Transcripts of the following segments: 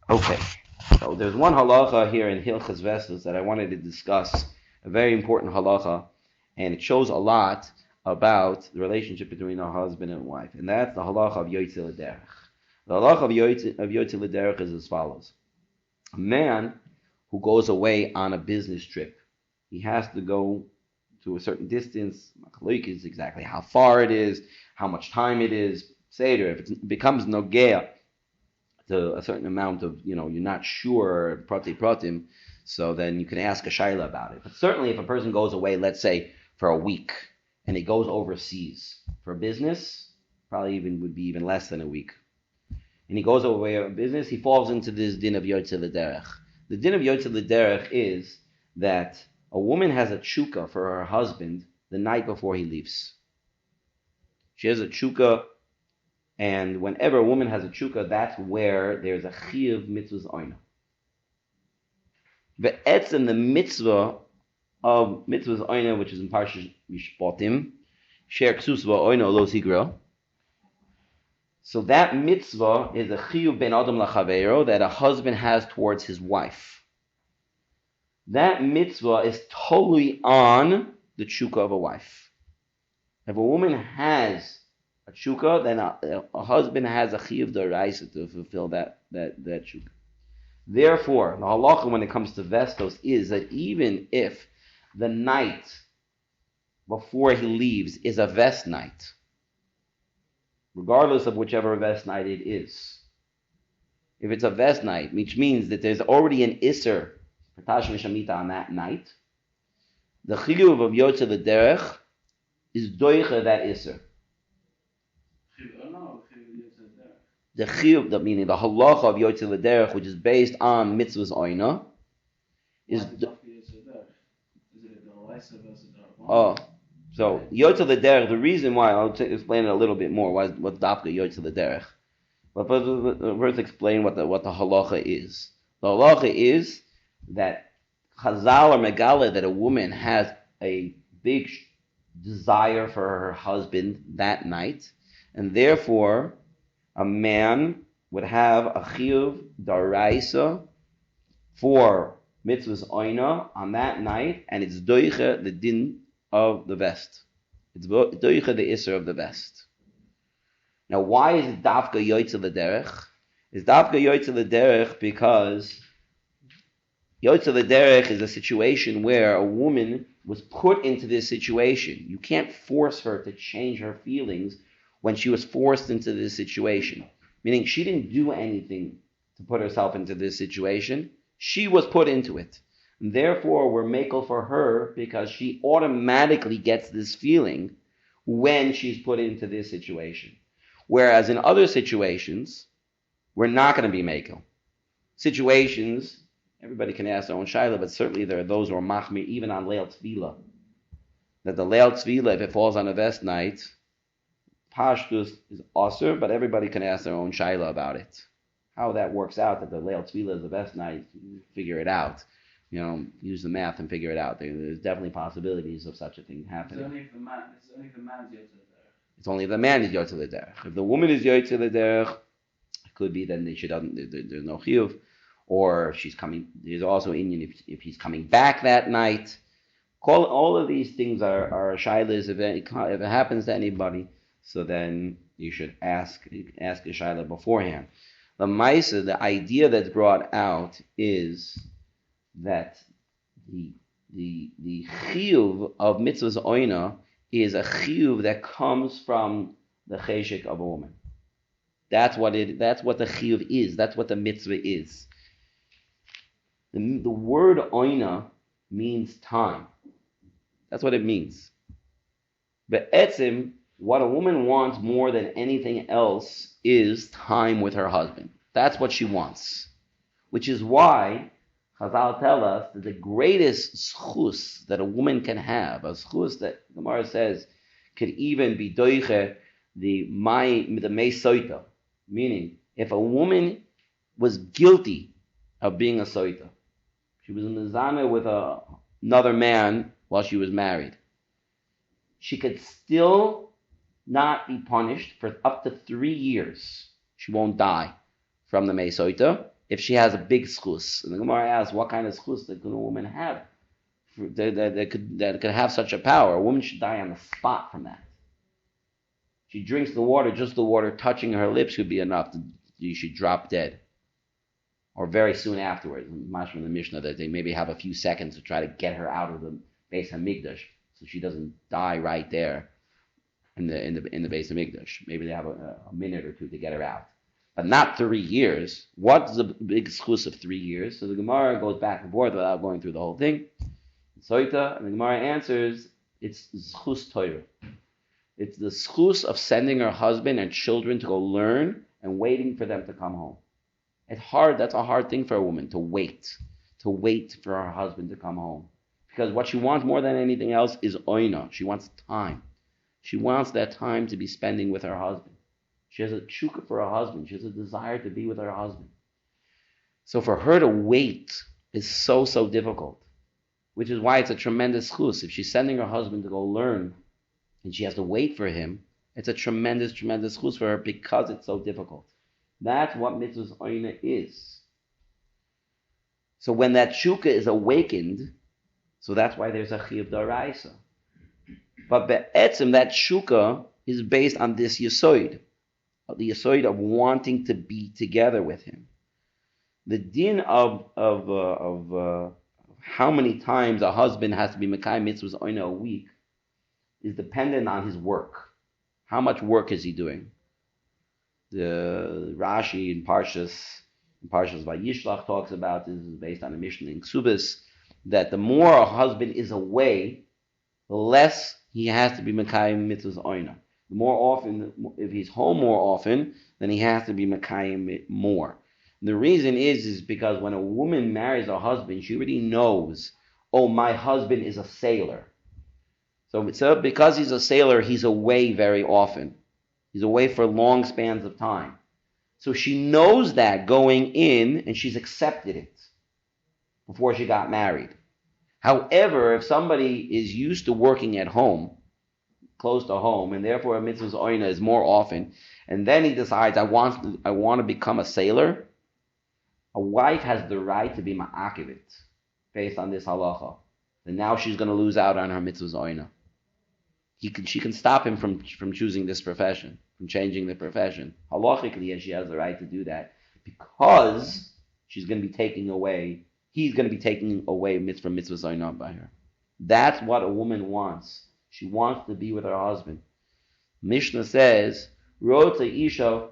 Okay, so there's one halacha here in Hilchas Vestus that I wanted to discuss, a very important halacha, and it shows a lot about the relationship between a husband and wife, and that's the halacha of Yotze L'derech. The halacha of Yotze L'derech is as follows. A man who goes away on a business trip, he has to go to a certain distance, is exactly how far it is, how much time it is, Seder, if it becomes nogea, to a certain amount of, you're not sure, pratim, so then you can ask a shaila about it. But certainly if a person goes away, let's say, for a week, and he goes overseas for business, probably would be even less than a week, and he goes away on business, he falls into this din of Yotze L'derech. The din of Yotze L'derech is that a woman has a tshuka for her husband the night before he leaves. She has a tshuka, and whenever a woman has a tshuka, that's where there's a chiyuv mitzvos oina. Ve'etzem, the mitzvah of mitzvos oina, which is in Parshas Mishpatim, sher ksus va'oina lo sigro. So that mitzvah is a chiyuv ben adam lachavero that a husband has towards his wife. That mitzvah is totally on the tshuka of a wife. If a woman has a tshuka, then a husband has a chiyuv d'oraisa to fulfill that tshuka. Therefore, the halacha when it comes to vestos is that even if the night before he leaves is a vest night, regardless of whichever vest night it is, if it's a vest night, which means that there's already an isser patash v'shamita on that night, the chiyuv of Yotze L'derech is doicha that isser. The chiyuv, meaning the halacha of Yotze L'derech, which is based on mitzvahs oina, is so Yotze L'derech. The reason why, I'll explain it a little bit more. What's dafka Yotze L'derech? But first explain what the halacha is. The halacha is that Chazal or Megala, that a woman has a big desire for her husband that night, and therefore a man would have a chiyuv d'oraisa for mitzvahs oina on that night, and it's doicha the din of the vest. It's doicha the isser of the vest. Now, why is it dafka Yotze L'derech? It's dafka Yotze L'derech because Yotze L'derech is a situation where a woman was put into this situation. You can't force her to change her feelings when she was forced into this situation. Meaning she didn't do anything to put herself into this situation. She was put into it. And therefore, we're makel for her because she automatically gets this feeling when she's put into this situation. Whereas in other situations, we're not going to be makel. Situations, everybody can ask their own shaila, but certainly there are those who are machmir even on Leil Tzvila. That the Leil Tzvila, if it falls on a vest night, Pashtus is osir, but everybody can ask their own shaila about it. How that works out, that the Leil Tzvila is the best night, figure it out. Use the math and figure it out. There's definitely possibilities of such a thing happening. It's only if the man is Yotze L'derech. If the woman is Yotze L'derech, it could be then there's no chiyuv, or if she's coming. There's also Indian if he's coming back that night. All of these things are shaylas. If it happens to anybody, so then you should ask a shayla beforehand. The ma'isa, the idea that's brought out is that the chiyuv of mitzvahs oina is a chiyuv that comes from the cheshek of a woman. That's what the chiyuv is. That's what the mitzvah is. The word oina means time. That's what it means. But etzim, what a woman wants more than anything else is time with her husband. That's what she wants. Which is why Chazal tell us that the greatest schus that a woman can have, a schus that the Gemara says could even be doiche the meisoita, meaning if a woman was guilty of being a soita, she was in the zana with another man while she was married, she could still not be punished for up to 3 years. She won't die from the meisoita if she has a big schus. And the Gemara asks, what kind of schus could a woman have that could have such a power? A woman should die on the spot from that. She drinks the water, just the water touching her lips would be enough. You should drop dead. Or very soon afterwards. Mashma in the Mishnah that they maybe have a few seconds to try to get her out of the Beis Hamikdash, so she doesn't die right there in the Beis Hamikdash. Maybe they have a minute or two to get her out, but not 3 years. What's the big schus of 3 years? So the Gemara goes back and forth without going through the whole thing. Soita, and the Gemara answers, it's schus Torah. It's the schus of sending her husband and children to go learn and waiting for them to come home. It's hard. That's a hard thing for a woman, to wait for her husband to come home. Because what she wants more than anything else is oina. She wants time. She wants that time to be spending with her husband. She has a tshuka for her husband. She has a desire to be with her husband. So for her to wait is so difficult, which is why it's a tremendous chus. If she's sending her husband to go learn and she has to wait for him, it's a tremendous chus for her because it's so difficult. That's what mitzvah's oina is. So when that shuka is awakened, so that's why there's a chiyuv d'oraisa. But be'etzim, that shuka is based on this yasoid, the yasoid of wanting to be together with him. The din of how many times a husband has to be mekayim mitzvah's oina a week is dependent on his work. How much work is he doing? The Rashi in Parshas Vayishlach talks about this is based on a Mishnah in Ksubis, that the more a husband is away, the less he has to be Mekayim Mitzvah's Oina. The more often, if he's home more often, then he has to be Mekayim more. The reason is because when a woman marries a husband, she already knows, oh, my husband is a sailor. So because he's a sailor, he's away very often. He's away for long spans of time. So she knows that going in, and she's accepted it before she got married. However, if somebody is used to working at home, close to home, and therefore a mitzvah's oina is more often, and then he decides, I want to become a sailor, a wife has the right to be ma'akivit based on this halacha. And now she's going to lose out on her mitzvah's oina. She can stop him from choosing this profession, from changing the profession. Halachically, she has the right to do that because he's going to be taking away mitzvah zaynah by her. That's what a woman wants. She wants to be with her husband. Mishnah says, "Rota isha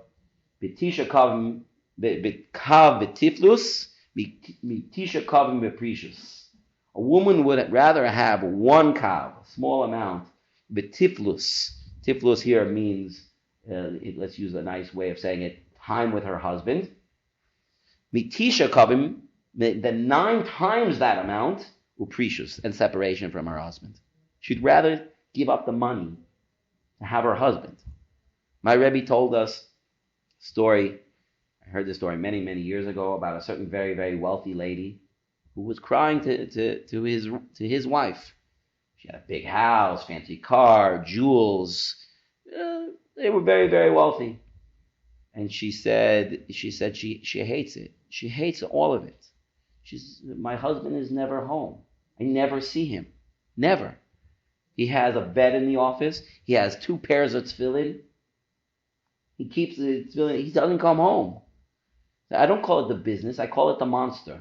betisha kavim bekav betiflus mitisha kavim beprecious." A woman would rather have one kav, a small amount, betiflus. Tiflus here means, let's use a nice way of saying it, time with her husband. Mitisha kavim, the 9 times that amount, uprecious, and separation from her husband. She'd rather give up the money to have her husband. My Rebbe told us a story. I heard this story many years ago about a certain very, very wealthy lady who was crying to his wife. She had a big house, fancy car, jewels. They were very, very wealthy. And she said she hates it. She hates all of it. My husband is never home. I never see him. Never. He has a bed in the office. He has 2 pairs of tefillin. He keeps the tefillin. He doesn't come home. I don't call it the business. I call it the monster.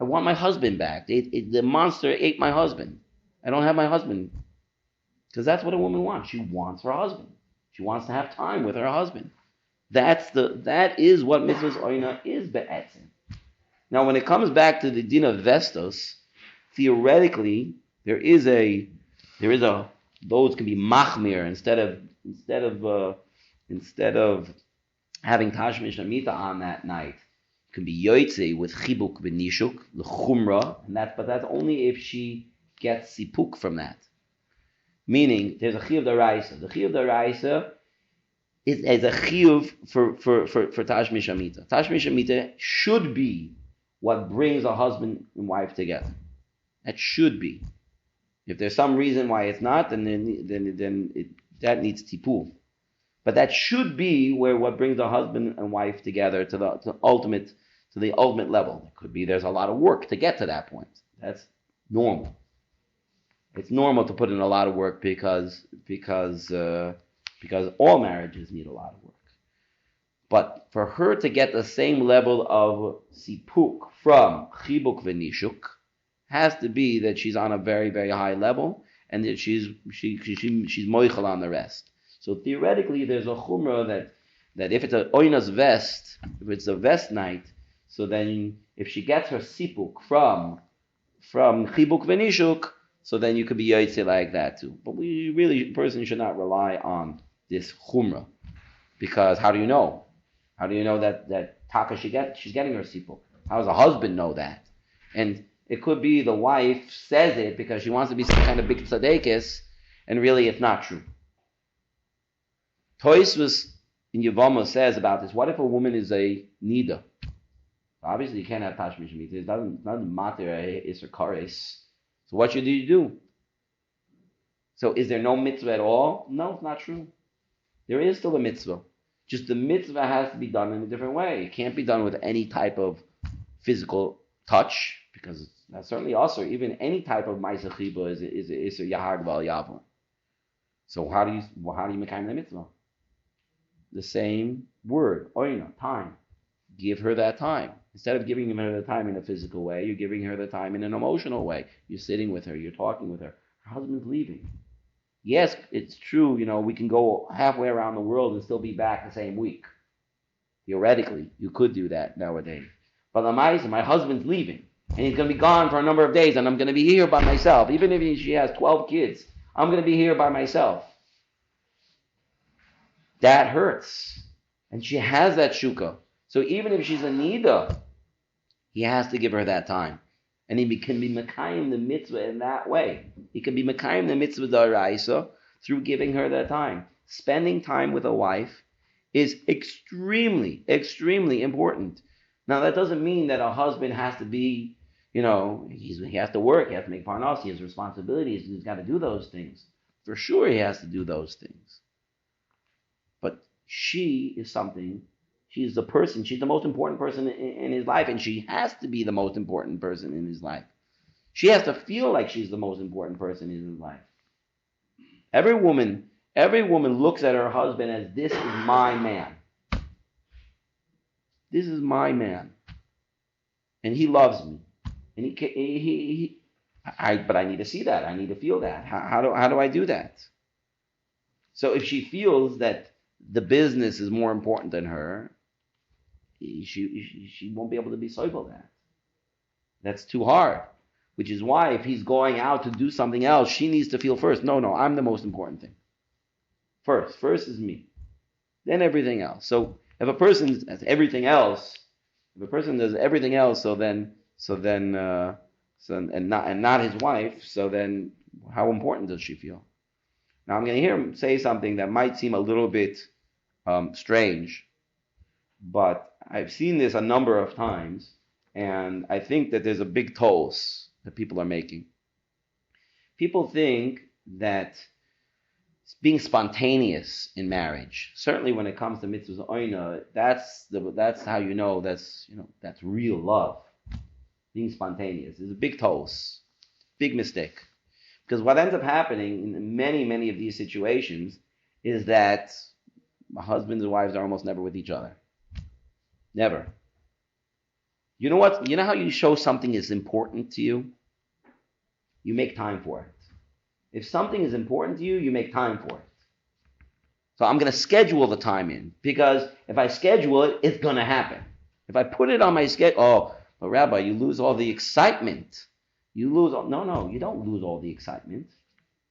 I want my husband back. The monster ate my husband. I don't have my husband. Because that's what a woman wants. She wants her husband. She wants to have time with her husband. That is what mitzvah's oina is be'etzim. Now, when it comes back to the din of vestos, theoretically, there is a those can be machmir instead of having tashmish amita on that night. It can be yoytze with chibuk b'nishuk, the chumrah, but that's only if she gets sipuk from that. Meaning, there's a chiyuv d'oraisa. The chiyuv d'oraisa is a chiyuv for tashmish amita. Tashmish amita should be what brings a husband and wife together. That should be. If there's some reason why it's not, then that needs tipul. But that should be what brings a husband and wife together to the ultimate to the ultimate level. It could be there's a lot of work to get to that point. That's normal. It's normal to put in a lot of work because all marriages need a lot of work. But for her to get the same level of sipuk from chibuk v'nishuk has to be that she's on a very, very high level and that she's moichel on the rest. So theoretically, there's a chumrah that if it's a oina's vest, if it's a vest night, so then if she gets her sipuk from chibuk v'nishuk, so then you could be yotzei like that too. But a person should not rely on this chumrah, because how do you know? How do you know that taka she's getting her sipuk? How does a husband know that? And it could be the wife says it because she wants to be some kind of big tzadekis, and really it's not true. Tosfos in Yevamos says about this: what if a woman is a nida? Obviously, you can't have tashmish mitzvah. It doesn't matter is or kares. So what should you do? So is there no mitzvah at all? No, it's not true. There is still a mitzvah. Just the mitzvah has to be done in a different way. It can't be done with any type of physical touch, because that's certainly also even any type of ma'aseh chibur is a yahar val yavon. So how do you mekayim the mitzvah? The same word, oina, time. Give her that time. Instead of giving her the time in a physical way, you're giving her the time in an emotional way. You're sitting with her, you're talking with her. Her husband's leaving. Yes, it's true, we can go halfway around the world and still be back the same week. Theoretically, you could do that nowadays. But my husband's leaving, and he's going to be gone for a number of days, and I'm going to be here by myself. Even if she has 12 kids, I'm going to be here by myself. That hurts. And she has that shukah. So even if she's a nida, he has to give her that time. And he can be mekayim the mitzvah in that way. He can be mekayim the mitzvah d'oraisa through giving her that time. Spending time with a wife is extremely, extremely important. Now, that doesn't mean that a husband has to be, he has to work, he has to make parnas, he has responsibilities, he's got to do those things. For sure he has to do those things. But she is something. She's the person. She's the most important person in his life, and she has to be the most important person in his life. She has to feel like she's the most important person in his life. Every woman looks at her husband as, this is my man. This is my man, and he loves me, and but I need to see that. I need to feel that. How do I do that? So if she feels that the business is more important than her, she won't be able to be soivel that. That's too hard. Which is why if he's going out to do something else, she needs to feel first. No, I'm the most important thing. First is me. Then everything else. So if a person does everything else, and not his wife, so then how important does she feel? Now I'm going to hear him say something that might seem a little bit strange, but I've seen this a number of times, and I think that there's a big toll that people are making. People think that being spontaneous in marriage, certainly when it comes to mitzvahs oina, that's how you know that's real love. Being spontaneous is a big toll, big mistake. Because what ends up happening in many, many of these situations is that husbands and wives are almost never with each other. Never. You know what? You know how you show something is important to you? You make time for it. If something is important to you, you make time for it. So I'm going to schedule the time in, because if I schedule it, it's going to happen. If I put it on my schedule, but Rabbi, you lose all the excitement. No, you don't lose all the excitement.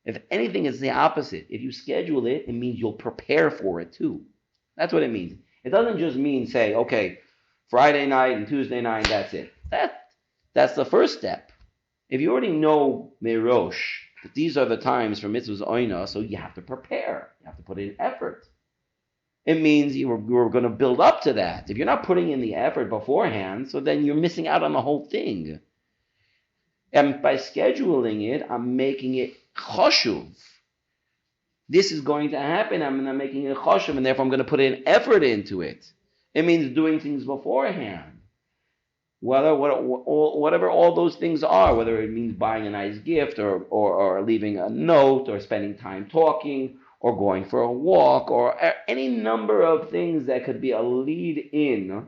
If anything, it's the opposite. If you schedule it, it means you'll prepare for it too. That's what it means. It doesn't just mean say, okay, Friday night and Tuesday night, that's it. That's the first step. If you already know Merosh that these are the times for mitzvahs oina, so you have to prepare. You have to put in effort. It means you're going to build up to that. If you're not putting in the effort beforehand, so then you're missing out on the whole thing. And by scheduling it, I'm making it choshuv. This is going to happen. I'm making it choshuv, and therefore I'm going to put in effort into it. It means doing things beforehand. whatever all those things are, whether it means buying a nice gift or leaving a note or spending time talking or going for a walk or any number of things that could be a lead in,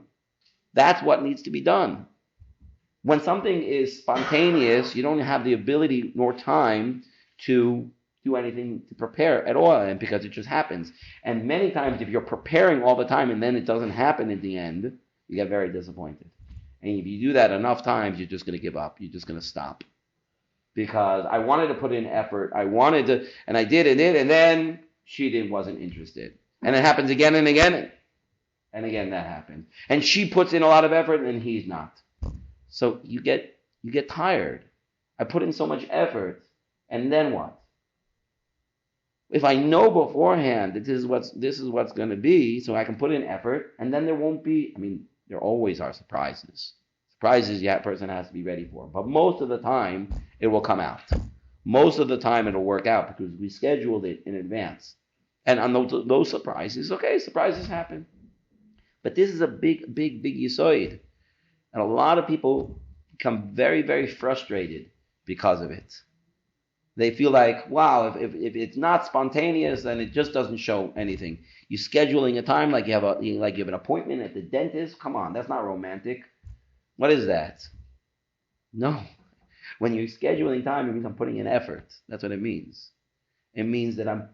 that's what needs to be done. When something is spontaneous, you don't have the ability nor time to do anything to prepare at all, and because it just happens. And many times, if you're preparing all the time and then it doesn't happen in the end, you get very disappointed. And if you do that enough times, you're just going to give up. You're just going to stop. Because I wanted to put in effort. I wanted to, and I did, and then she wasn't interested. And it happens again and again. And again, that happens. And she puts in a lot of effort, and he's not. So you get tired. I put in so much effort, and then what? If I know beforehand that this is what's going to be, so I can put in effort, and then there won't be. I mean, there always are surprises. Surprises, yeah, a person has to be ready for. But most of the time, it will come out. Most of the time, it'll work out because we scheduled it in advance. And on those surprises, okay, surprises happen. But this is a big yisoid. And a lot of people become very, very frustrated because of it. They feel like, wow, if it's not spontaneous, then it just doesn't show anything. You're scheduling a time like you have an appointment at the dentist. Come on, that's not romantic. What is that? No. When you're scheduling time, it means I'm putting in effort. That's what it means. It means that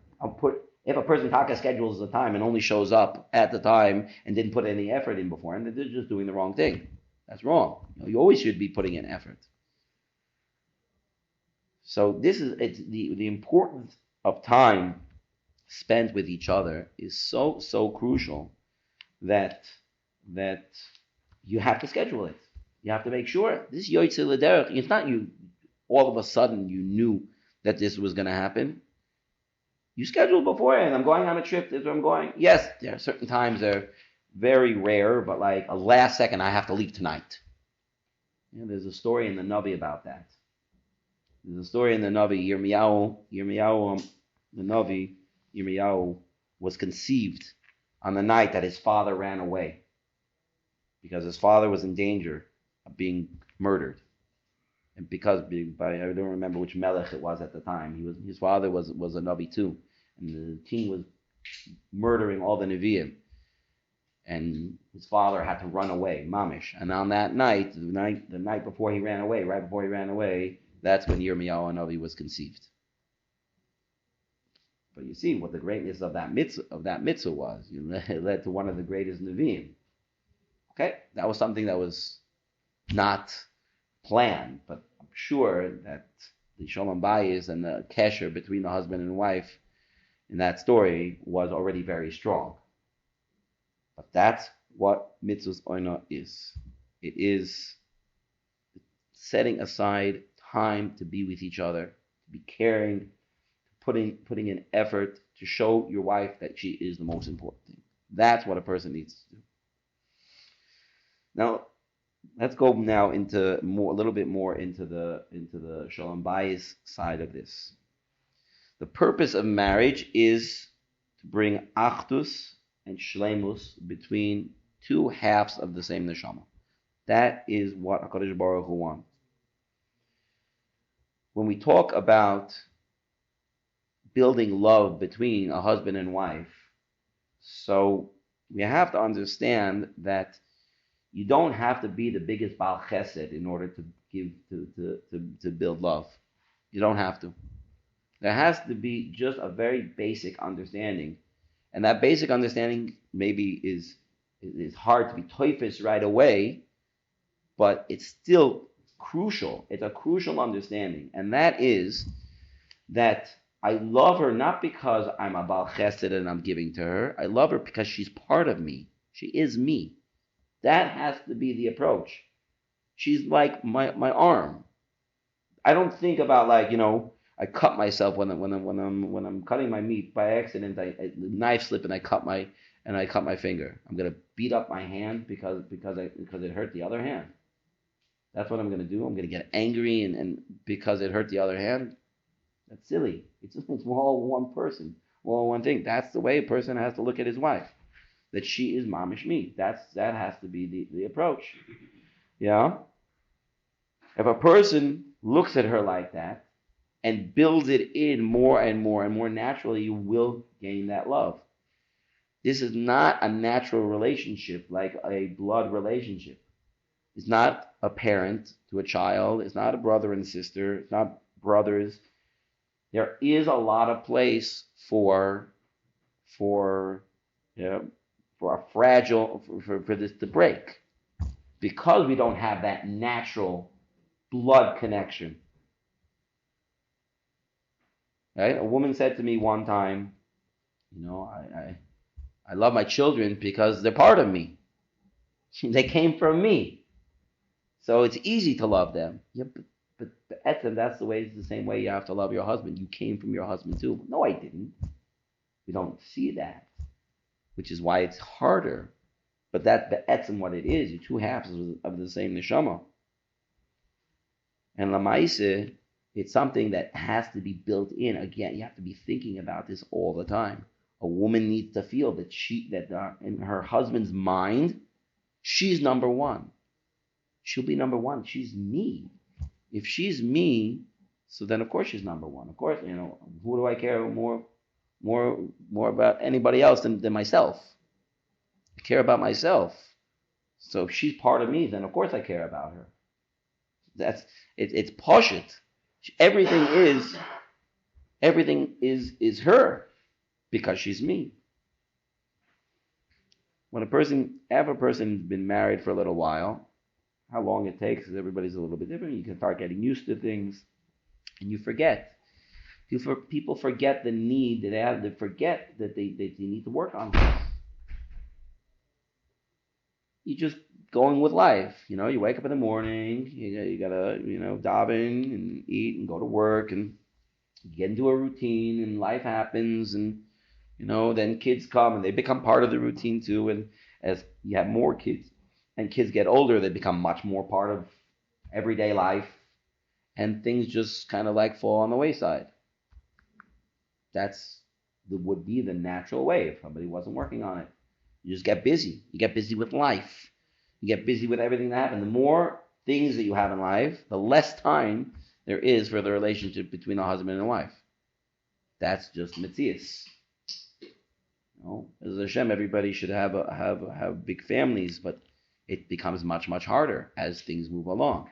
if a person schedules the time and only shows up at the time and didn't put any effort in before, and they're just doing the wrong thing. That's wrong. You always should be putting in effort. So it's the importance of time spent with each other is so crucial that you have to schedule it. You have to make sure this yoytze l'derech. It's not you all of a sudden you knew that this was going to happen. You scheduled beforehand. I'm going on a trip. This is where I'm going. Yes, there are certain times they're very rare, but like a last second, I have to leave tonight. There's a story in the Navi about that. There's a story in the Navi, Yirmiyahu, the Navi, Yirmiyahu was conceived on the night that his father ran away because his father was in danger of being murdered. And because, I don't remember which melech it was at the time, his father was a Navi too. And the king was murdering all the Nevi'im. And his father had to run away, mamish. And on that night, the night before he ran away, right before he ran away, that's when Yirmiyahu Navi was conceived. But you see what the greatness of that mitzvah was. It led to one of the greatest Nevi'im. Okay, that was something that was not planned, but I'm sure that the Shalom Bayis and the kesher between the husband and wife in that story was already very strong. But that's what mitzvahs oina is. It is setting aside time to be with each other, to be caring, putting in effort to show your wife that she is the most important thing. That's what a person needs to do. Now, let's go now into a little bit more into the Shalom Bayis side of this. The purpose of marriage is to bring achdus and shleimus between two halves of the same neshama. That is what HaKadosh Baruch Hu wants. When we talk about building love between a husband and wife, so we have to understand that you don't have to be the biggest Baal Chesed in order to build love. You don't have to. There has to be just a very basic understanding. And that basic understanding maybe is hard to be toifus right away, but it's still crucial. It's a crucial understanding. And that is that I love her not because I'm a Baal Chesed and I'm giving to her. I love her because she's part of me. She is me. That has to be the approach. She's like my arm. I don't think about I cut myself when I'm cutting my meat by accident. I knife slip and I cut my finger. I'm gonna beat up my hand because it hurt the other hand. That's what I'm gonna do. I'm gonna get angry and because it hurt the other hand. That's silly. It's all one person, all one thing. That's the way a person has to look at his wife. That she is mamish me. That has to be the approach. Yeah? If a person looks at her like that and builds it in more and more and more naturally, you will gain that love. This is not a natural relationship like a blood relationship. It's not a parent to a child. It's not a brother and sister. It's not brothers. There is a lot of place for you know, for a fragile for this to break because we don't have that natural blood connection. Right? A woman said to me one time, I love my children because they're part of me. They came from me. So it's easy to love them. Yeah, but that's the way, it's the same way you have to love your husband. You came from your husband too. No, I didn't. We don't see that, which is why it's harder. But that's the etzem what it is. You're two halves of the same neshama. And lamaise, it's something that has to be built in. Again, you have to be thinking about this all the time. A woman needs to feel that in her husband's mind, she's number one. She'll be number one. She's me. If she's me, so then of course she's number one. Of course, who do I care more about anybody else than myself? I care about myself. So if she's part of me, then of course I care about her. It's poshut. Everything is her because she's me. When a person's been married for a little while, how long it takes, everybody's a little bit different. You can start getting used to things, and you forget. People forget the need that they have. They forget that they need to work on things. You just going with life. You wake up in the morning. You gotta daven and eat and go to work, and you get into a routine, and life happens, and then kids come and they become part of the routine too. And as you have more kids and kids get older, they become much more part of everyday life, and things just kind of like fall on the wayside. Would be the natural way if somebody wasn't working on it. You just get busy. You get busy with life. You get busy with everything that happens. The more things that you have in life, the less time there is for the relationship between a husband and a wife. That's just mitzias. As Hashem, everybody should have big families, but it becomes much, much harder as things move along.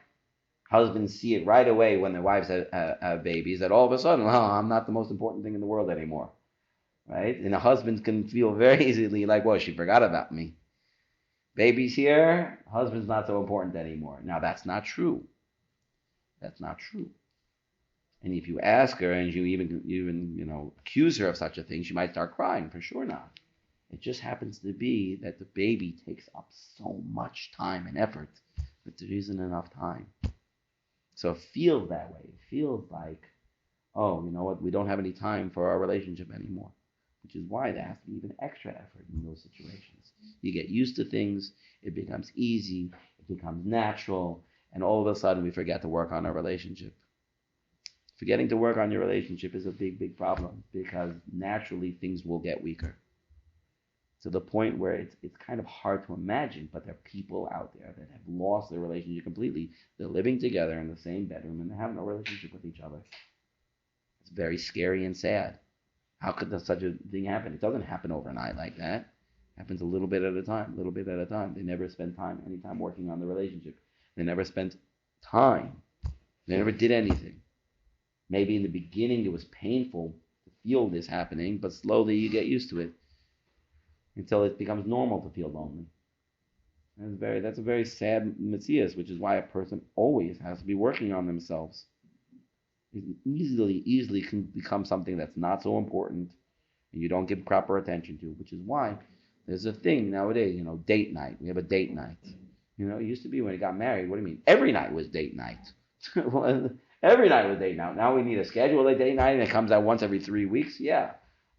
Husbands see it right away when their wives have babies, that all of a sudden, I'm not the most important thing in the world anymore. Right? And a husband can feel very easily like, well, she forgot about me. Baby's here, husband's not so important anymore. Now, that's not true. That's not true. And if you ask her and you even accuse her of such a thing, she might start crying. For sure not. It just happens to be that the baby takes up so much time and effort that there isn't enough time. So it feels that way. It feels like, oh, you know what? We don't have any time for our relationship anymore. Which is why there has to be even extra effort in those situations. You get used to things, it becomes easy, it becomes natural, and all of a sudden we forget to work on our relationship. Forgetting to work on your relationship is a big, big problem because naturally things will get weaker. To the point where it's kind of hard to imagine, but there are people out there that have lost their relationship completely. They're living together in the same bedroom and they have no relationship with each other. It's very scary and sad. How could such a thing happen? It doesn't happen overnight like that. It happens a little bit at a time, They never spend any time working on the relationship. They never spent time. They never did anything. Maybe in the beginning it was painful to feel this happening, but slowly you get used to it until it becomes normal to feel lonely. That's a very sad mitzias, which is why a person always has to be working on themselves. It easily can become something that's not so important and you don't give proper attention to, which is why there's a thing nowadays, date night. We have a date night. It used to be when you got married, what do you mean? Every night was date night. Every night was date night. Now we need to schedule a date night and it comes out once every 3 weeks. Yeah.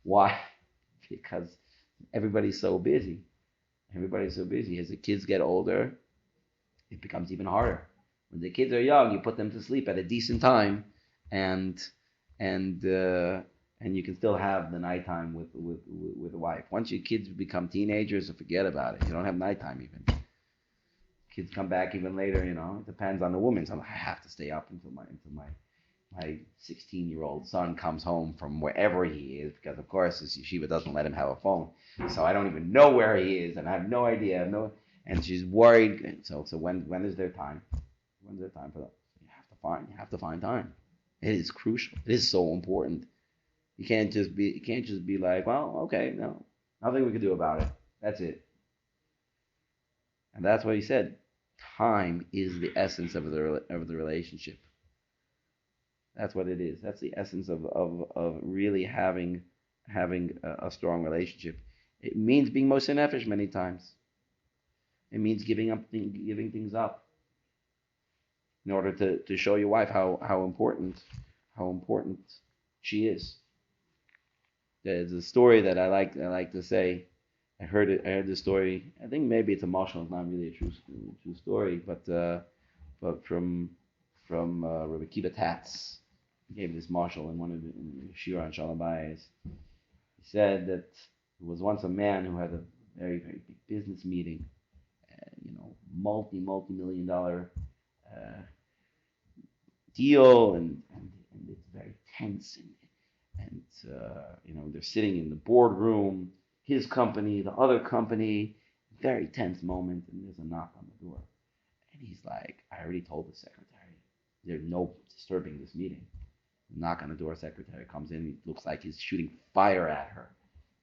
Why? Because everybody's so busy. Everybody's so busy. As the kids get older, it becomes even harder. When the kids are young, you put them to sleep at a decent time, and you can still have the nighttime with the wife. Once your kids become teenagers, forget about it. You don't have nighttime even. Kids come back even later, It depends on the woman. So I have to stay up until my 16-year-old son comes home from wherever he is, because of course the yeshiva doesn't let him have a phone. So I don't even know where he is, and I have no idea. And she's worried. So when is there time? When's there time for that? You have to find time. It is crucial. It is so important. You can't just be like, well, okay, no, nothing we can do about it. That's it. And that's what he said. Time is the essence of the relationship. That's what it is. That's the essence of really having a strong relationship. It means being Moshe Nefesh many times. It means giving things up in order to show your wife how important she is. There's a story that I like to say. I heard the story. I think maybe it's a mashal. It's not really a true story, but from Rabbi Kiva Tatz. He gave this mashal in one of the Shira on Shalom Bayis. He said that there was once a man who had a very, very big business meeting, multi-million dollar deal, and it's very tense, and they're sitting in the boardroom, his company, the other company, very tense moment, and there's a knock on the door, and he's like, I already told the secretary, there's no disturbing this meeting. Knock on the door, secretary comes in, he looks like he's shooting fire at her,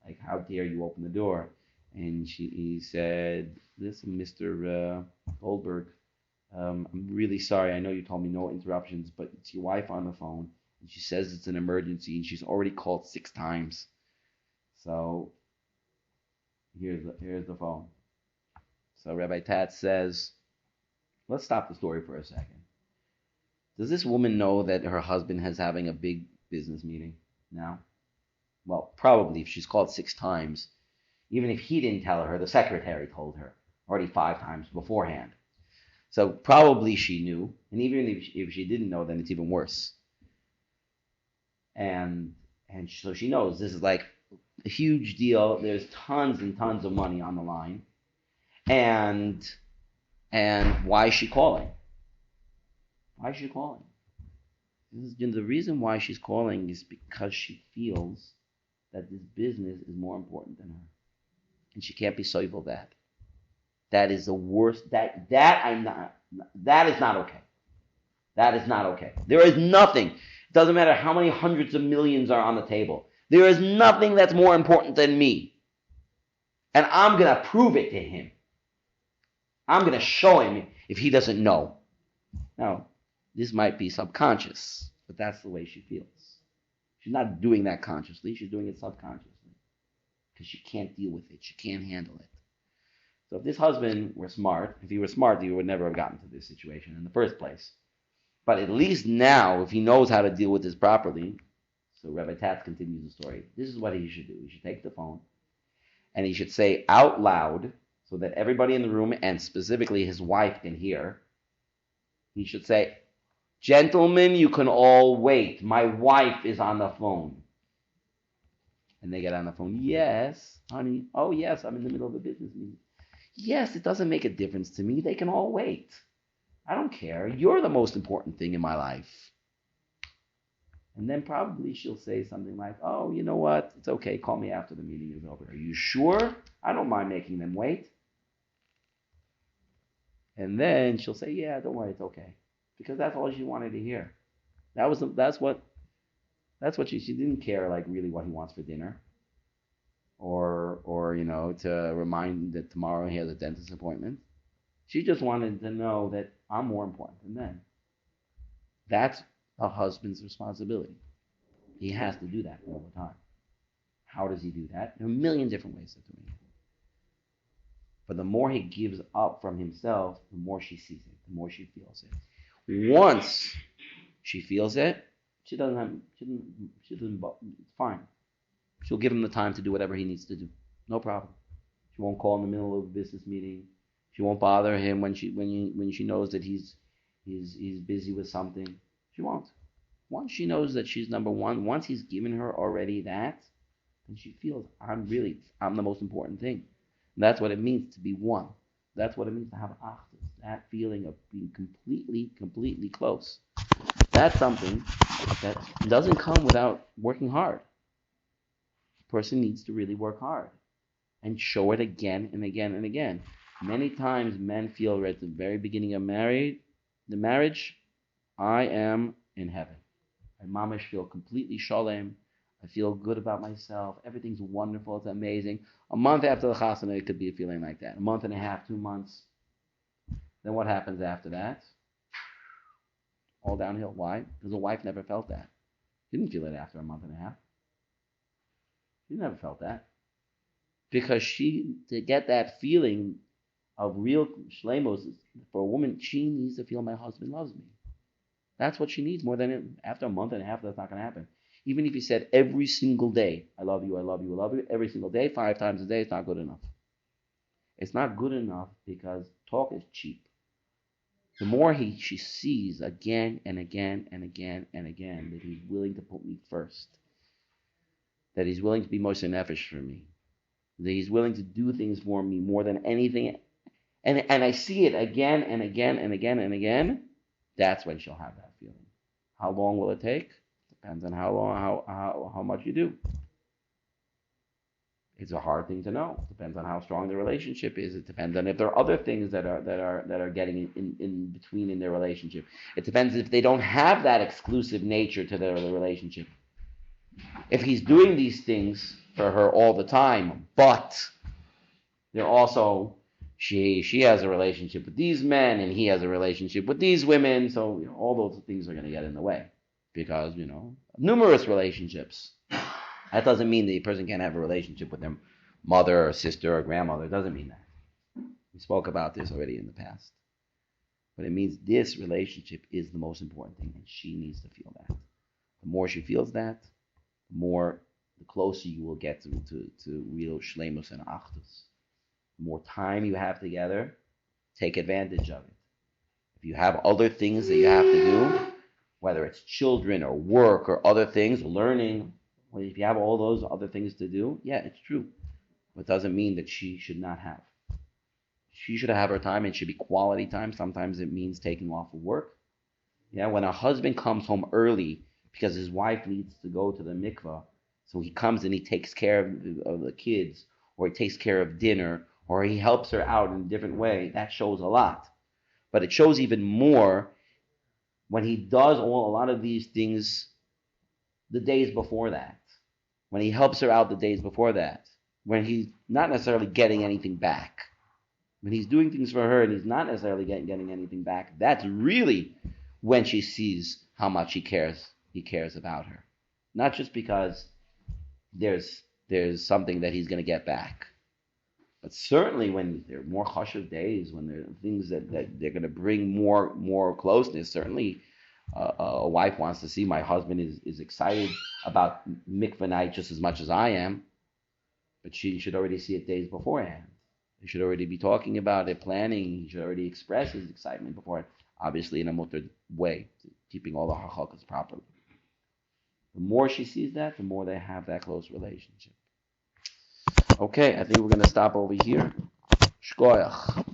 like, how dare you open the door? And he said, listen, Mr. Goldberg, I'm really sorry. I know you told me no interruptions, but it's your wife on the phone, and she says it's an emergency, and she's already called 6 times. So here's the phone. So Rabbi Tatz says, let's stop the story for a second. Does this woman know that her husband is having a big business meeting now? Well, probably if she's called 6 times. Even if he didn't tell her, the secretary told her already 5 times beforehand. So probably she knew, and even if she didn't know, then it's even worse. And so she knows this is like a huge deal. There's tons and tons of money on the line, and why is she calling? Why is she calling? The reason why she's calling is because she feels that this business is more important than her. And she can't be soivel that. That is the worst. That is not okay. That is not okay. There is nothing. It doesn't matter how many hundreds of millions are on the table. There is nothing that's more important than me. And I'm going to prove it to him. I'm going to show him if he doesn't know. Now, this might be subconscious, but that's the way she feels. She's not doing that consciously. She's doing it subconsciously. Because she can't deal with it. She can't handle it. So if this husband were smart, if he were smart, he would never have gotten to this situation in the first place. But at least now, if he knows how to deal with this properly, so Rabbi Tatz continues the story, this is what he should do. He should take the phone, and he should say out loud, so that everybody in the room, and specifically his wife, can hear. He should say, gentlemen, you can all wait. My wife is on the phone. And they get on the phone. Yes, honey. Oh, yes, I'm in the middle of a business meeting. Yes, it doesn't make a difference to me. They can all wait. I don't care. You're the most important thing in my life. And then probably she'll say something like, oh, you know what? It's okay. Call me after the meeting is over. Are you sure? I don't mind making them wait. And then she'll say, yeah, don't worry. It's okay. Because that's all she wanted to hear. That's what she didn't care, like, really what he wants for dinner, or to remind that tomorrow he has a dentist appointment. She just wanted to know that I'm more important than them. That's a husband's responsibility. He has to do that all the time. How does he do that? There are a million different ways of doing it. But the more he gives up from himself, the more she sees it, the more she feels it. Once she feels it, she doesn't, it's fine. She'll give him the time to do whatever he needs to do. No problem. She won't call in the middle of a business meeting. She won't bother him when she knows that he's busy with something. She won't. Once she knows that she's number one, once he's given her already that, then she feels I'm the most important thing. And that's what it means to be one. That's what it means to have achdus. That feeling of being completely close. That's something that doesn't come without working hard. A person needs to really work hard and show it again and again and again. Many times men feel right at the very beginning of the marriage, I am in heaven. I mamish feel completely shalem. I feel good about myself. Everything's wonderful. It's amazing. A month after the chasana, it could be a feeling like that. A month and a half, 2 months. Then what happens after that? All downhill. Why? Because the wife never felt that. She didn't feel it after a month and a half. She never felt that. Because to get that feeling of real shlemos, for a woman, she needs to feel my husband loves me. That's what she needs more than it. After a month and a half, that's not going to happen. Even if you said every single day, I love you, I love you, I love you, every single day, 5 times a day, it's not good enough. It's not good enough because talk is cheap. The more she sees again and again and again and again that he's willing to put me first, that he's willing to be most nefesh for me, that he's willing to do things for me more than anything, and I see it again and again and again and again, that's when she'll have that feeling. How long will it take? Depends on how much you do. It's a hard thing to know. It depends on how strong the relationship is. It depends on if there are other things that are getting in between in their relationship. It depends if they don't have that exclusive nature to their relationship. If he's doing these things for her all the time, but they're also she has a relationship with these men and he has a relationship with these women, so all those things are going to get in the way because numerous relationships. That doesn't mean that a person can't have a relationship with their mother or sister or grandmother. It doesn't mean that. We spoke about this already in the past. But it means this relationship is the most important thing, and she needs to feel that. The more she feels that, the closer you will get to real shleimus and achdus. The more time you have together, take advantage of it. If you have other things that you have to do, whether it's children or work or other things, learning, if you have all those other things to do, yeah, it's true. But it doesn't mean that she should not have. She should have her time, and it should be quality time. Sometimes it means taking off of work. Yeah, when a husband comes home early because his wife needs to go to the mikvah, so he comes and he takes care of the kids, or he takes care of dinner, or he helps her out in a different way, that shows a lot. But it shows even more when he does a lot of these things the days before that. When he helps her out the days before that, when he's not necessarily getting anything back, when he's doing things for her and he's not necessarily getting anything back, that's really when she sees how much he cares about her. Not just because there's something that he's going to get back, but certainly when there are more chashuv days, when there are things that they're going to bring more closeness. Certainly, a wife wants to see my husband is excited about mikvah night just as much as I am, but she should already see it days beforehand. They should already be talking about it, planning. He should already express his excitement beforehand, obviously in a mutter way, keeping all the halachos properly. The more she sees that, the more they have that close relationship. Okay, I think we're going to stop over here. Shkoyach.